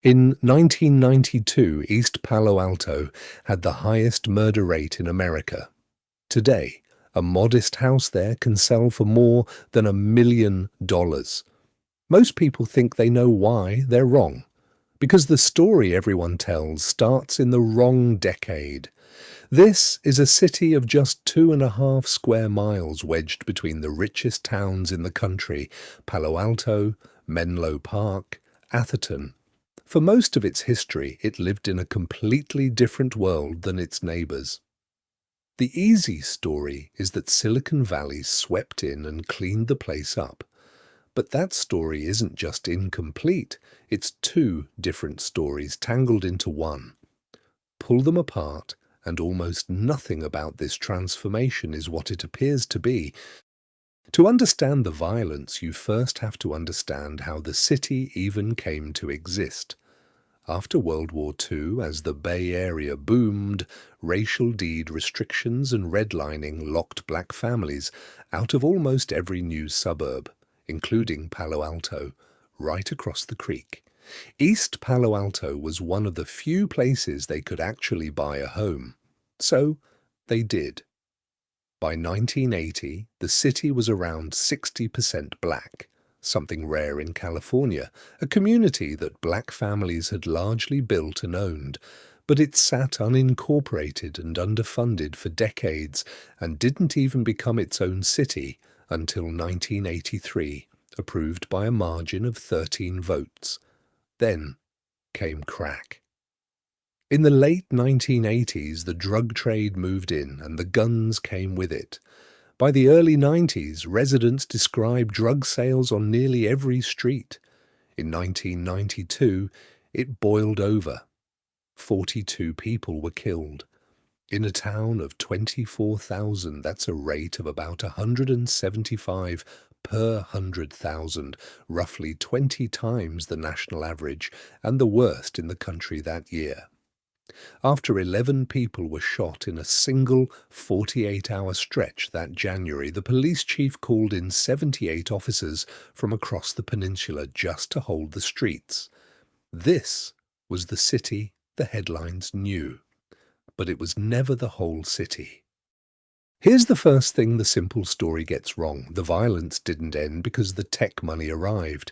In 1992, East Palo Alto had the highest murder rate in America. Today, a modest house there can sell for more than $1 million. Most people think they know why. They're wrong. Because the story everyone tells starts in the wrong decade. This is a city of just 2.5 square miles wedged between the richest towns in the country, Palo Alto, Menlo Park, Atherton. For most of its history, it lived in a completely different world than its neighbors. The easy story is that Silicon Valley swept in and cleaned the place up. But that story isn't just incomplete, it's two different stories tangled into one. Pull them apart, and almost nothing about this transformation is what it appears to be. To understand the violence, you first have to understand how the city even came to exist. After World War II, as the Bay Area boomed, racial deed restrictions and redlining locked black families out of almost every new suburb, including Palo Alto, right across the creek. East Palo Alto was one of the few places they could actually buy a home. So they did. By 1980, the city was around 60% black, something rare in California, a community that black families had largely built and owned, but it sat unincorporated and underfunded for decades and didn't even become its own city until 1983, approved by a margin of 13 votes. Then came crack. In the late 1980s, the drug trade moved in and the guns came with it. By the early 90s, residents described drug sales on nearly every street. In 1992, it boiled over. 42 people were killed. In a town of 24,000, that's a rate of about 175 per 100,000, roughly 20 times the national average and the worst in the country that year. After 11 people were shot in a single 48-hour stretch that January, the police chief called in 78 officers from across the peninsula just to hold the streets. This was the city the headlines knew, but it was never the whole city. Here's the first thing the simple story gets wrong. The violence didn't end because the tech money arrived.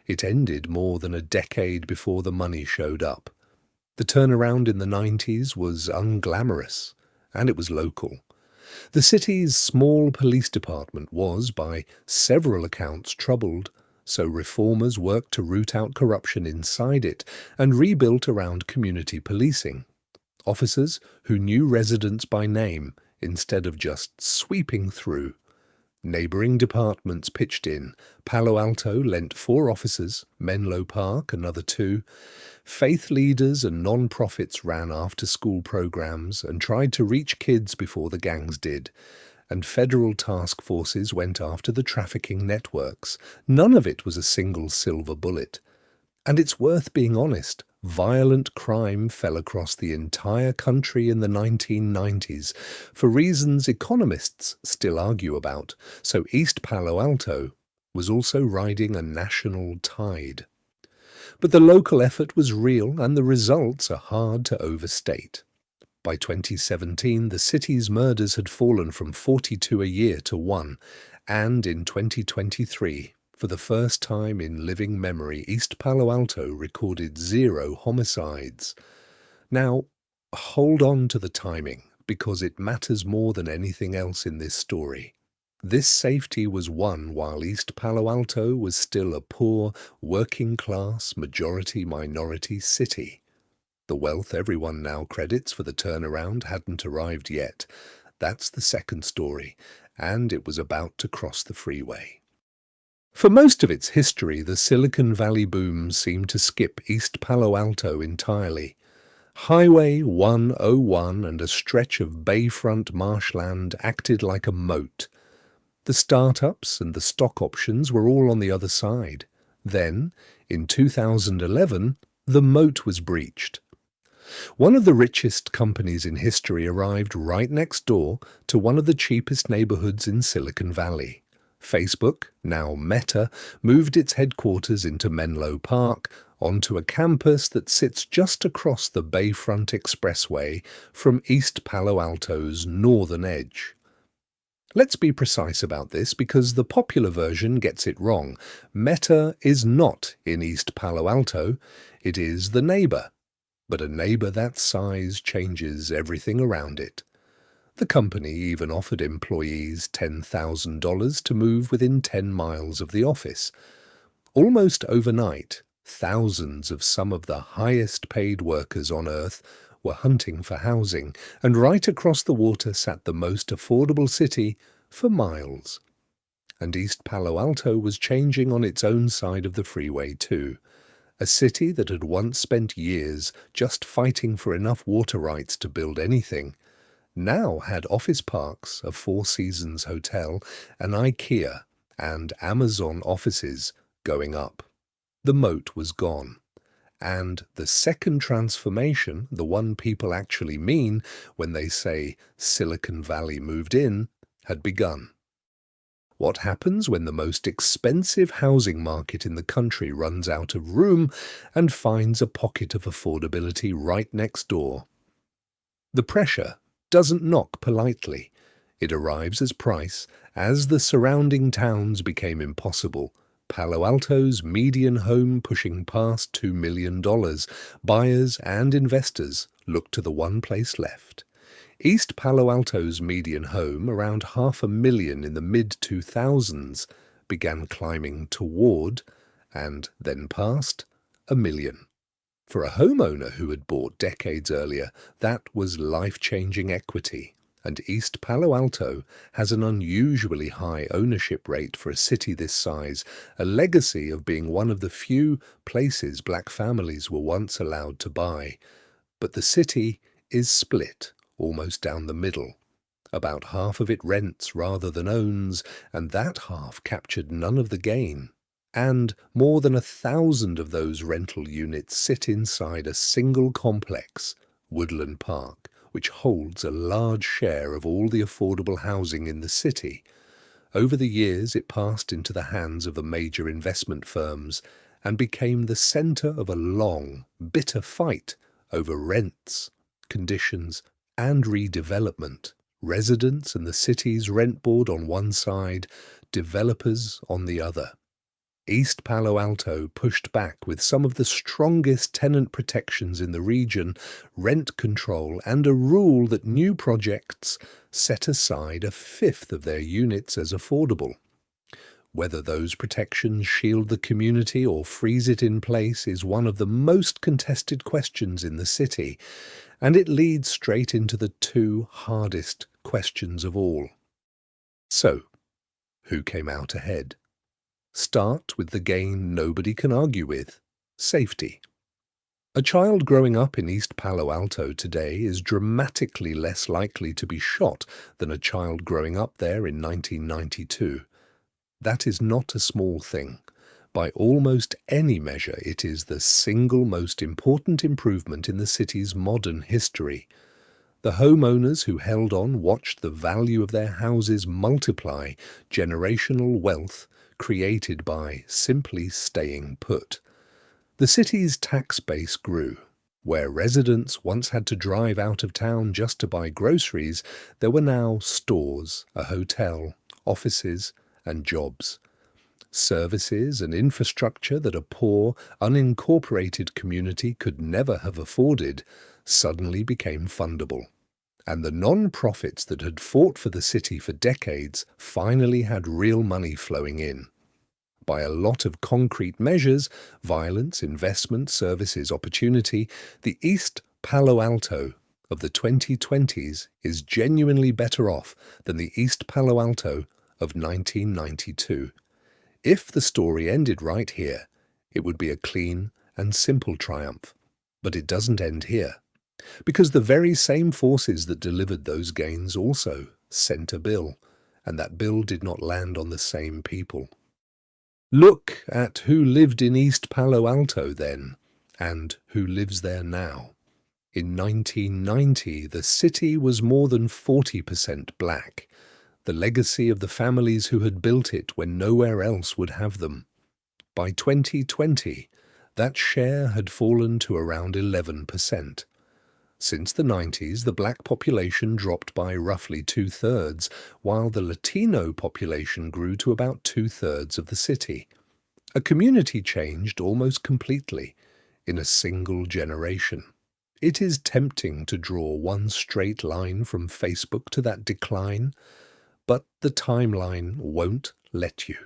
It ended more than a decade before the money showed up. The turnaround in the 90s was unglamorous, and it was local. The city's small police department was, by several accounts, troubled, so reformers worked to root out corruption inside it and rebuilt around community policing. Officers who knew residents by name instead of just sweeping through. Neighbouring departments pitched in. Palo Alto lent 4 officers, Menlo Park another 2. Faith leaders and non-profits ran after-school programs and tried to reach kids before the gangs did. And federal task forces went after the trafficking networks. None of it was a single silver bullet. And it's worth being honest, violent crime fell across the entire country in the 1990s for reasons economists still argue about, so East Palo Alto was also riding a national tide. But the local effort was real and the results are hard to overstate. By 2017, the city's murders had fallen from 42 a year to 1, and in 2023, for the first time in living memory, East Palo Alto recorded 0 homicides. Now, hold on to the timing, because it matters more than anything else in this story. This safety was won while East Palo Alto was still a poor, working-class, majority-minority city. The wealth everyone now credits for the turnaround hadn't arrived yet. That's the second story, and it was about to cross the freeway. For most of its history, the Silicon Valley boom seemed to skip East Palo Alto entirely. Highway 101 and a stretch of bayfront marshland acted like a moat. The startups and the stock options were all on the other side. Then, in 2011, the moat was breached. One of the richest companies in history arrived right next door to one of the cheapest neighborhoods in Silicon Valley. Facebook, now Meta, moved its headquarters into Menlo Park onto a campus that sits just across the Bayfront Expressway from East Palo Alto's northern edge. Let's be precise about this because the popular version gets it wrong. Meta is not in East Palo Alto, it is the neighbor. But a neighbor that size changes everything around it. The company even offered employees $10,000 to move within 10 miles of the office. Almost overnight, thousands of some of the highest-paid workers on Earth were hunting for housing, and right across the water sat the most affordable city for miles. And East Palo Alto was changing on its own side of the freeway too. A city that had once spent years just fighting for enough water rights to build anything, now had office parks, a Four Seasons hotel, an IKEA, and Amazon offices going up. The moat was gone. And the second transformation, the one people actually mean when they say Silicon Valley moved in, had begun. What happens when the most expensive housing market in the country runs out of room and finds a pocket of affordability right next door? The pressure doesn't knock politely. It arrives as price. As the surrounding towns became impossible, Palo Alto's median home pushing past $2 million, buyers and investors looked to the one place left. East Palo Alto's median home, around $500,000 in the mid-2000s, began climbing toward, and then past, $1 million. For a homeowner who had bought decades earlier, that was life-changing equity. And East Palo Alto has an unusually high ownership rate for a city this size, a legacy of being one of the few places black families were once allowed to buy. But the city is split almost down the middle. About half of it rents rather than owns, and that half captured none of the gain. And more than 1,000 of those rental units sit inside a single complex, Woodland Park, which holds a large share of all the affordable housing in the city. Over the years, it passed into the hands of the major investment firms and became the center of a long, bitter fight over rents, conditions, and redevelopment. Residents and the city's rent board on one side, developers on the other. East Palo Alto pushed back with some of the strongest tenant protections in the region, rent control, and a rule that new projects set aside 1/5 of their units as affordable. Whether those protections shield the community or freeze it in place is one of the most contested questions in the city, and it leads straight into the two hardest questions of all. So, who came out ahead? Start with the gain nobody can argue with: safety. A child growing up in East Palo Alto today is dramatically less likely to be shot than a child growing up there in 1992. That is not a small thing. By almost any measure, it is the single most important improvement in the city's modern history. The homeowners who held on watched the value of their houses multiply, generational wealth created by simply staying put. The city's tax base grew. Where residents once had to drive out of town just to buy groceries, there were now stores, a hotel, offices, and jobs. Services and infrastructure that a poor, unincorporated community could never have afforded suddenly became fundable. And the non-profits that had fought for the city for decades finally had real money flowing in. By a lot of concrete measures, violence, investment, services, opportunity, the East Palo Alto of the 2020s is genuinely better off than the East Palo Alto of 1992. If the story ended right here, it would be a clean and simple triumph. But it doesn't end here, because the very same forces that delivered those gains also sent a bill, and that bill did not land on the same people. Look at who lived in East Palo Alto then, and who lives there now. In 1990, the city was more than 40% black, the legacy of the families who had built it when nowhere else would have them. By 2020, That share had fallen to around 11%. Since the 90s, the black population dropped by roughly two-thirds, while the Latino population grew to about two-thirds of the city. A community changed almost completely in a single generation. It is tempting to draw one straight line from Facebook to that decline, but the timeline won't let you.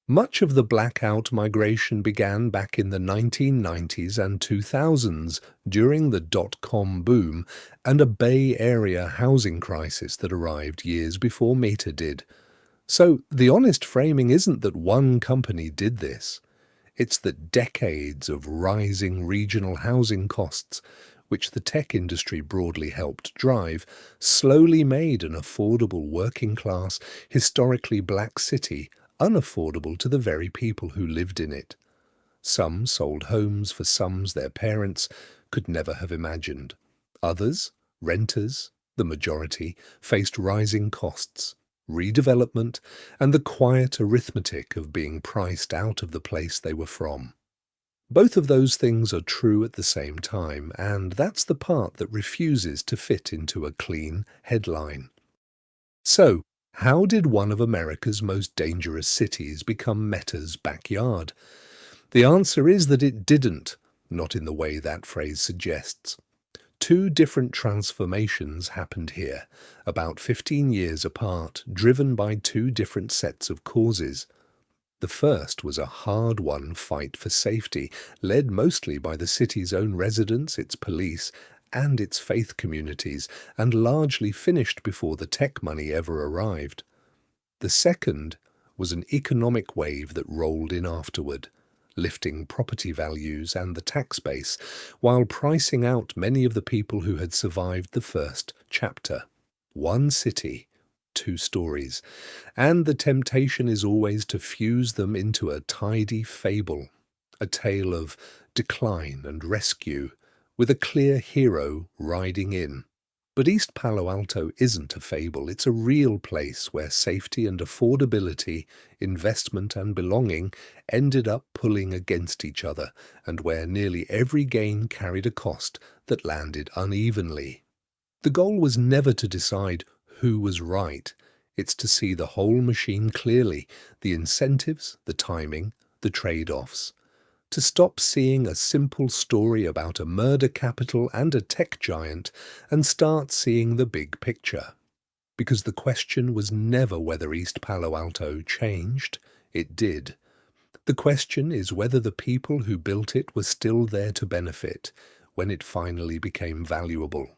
Much of the blackout migration began back in the 1990s and 2000s during the dot-com boom and a Bay Area housing crisis that arrived years before Meta did. So the honest framing isn't that one company did this. It's that decades of rising regional housing costs, which the tech industry broadly helped drive, slowly made an affordable working-class, historically black city unaffordable to the very people who lived in it. Some sold homes for sums their parents could never have imagined. Others, renters, the majority, faced rising costs, redevelopment, and the quiet arithmetic of being priced out of the place they were from. Both of those things are true at the same time, and that's the part that refuses to fit into a clean headline. So, how did one of America's most dangerous cities become Meta's backyard? The answer is that it didn't, not in the way that phrase suggests. Two different transformations happened here, about 15 years apart, driven by two different sets of causes. The first was a hard-won fight for safety, led mostly by the city's own residents, its police, and its faith communities, and largely finished before the tech money ever arrived. The second was an economic wave that rolled in afterward, lifting property values and the tax base, while pricing out many of the people who had survived the first chapter. One city, two stories, and the temptation is always to fuse them into a tidy fable, a tale of decline and rescue, with a clear hero riding in. But East Palo Alto isn't a fable, it's a real place where safety and affordability, investment and belonging ended up pulling against each other, and where nearly every gain carried a cost that landed unevenly. The goal was never to decide who was right, it's to see the whole machine clearly, the incentives, the timing, the trade-offs. To stop seeing a simple story about a murder capital and a tech giant and start seeing the big picture. Because the question was never whether East Palo Alto changed, it did. The question is whether the people who built it were still there to benefit when it finally became valuable.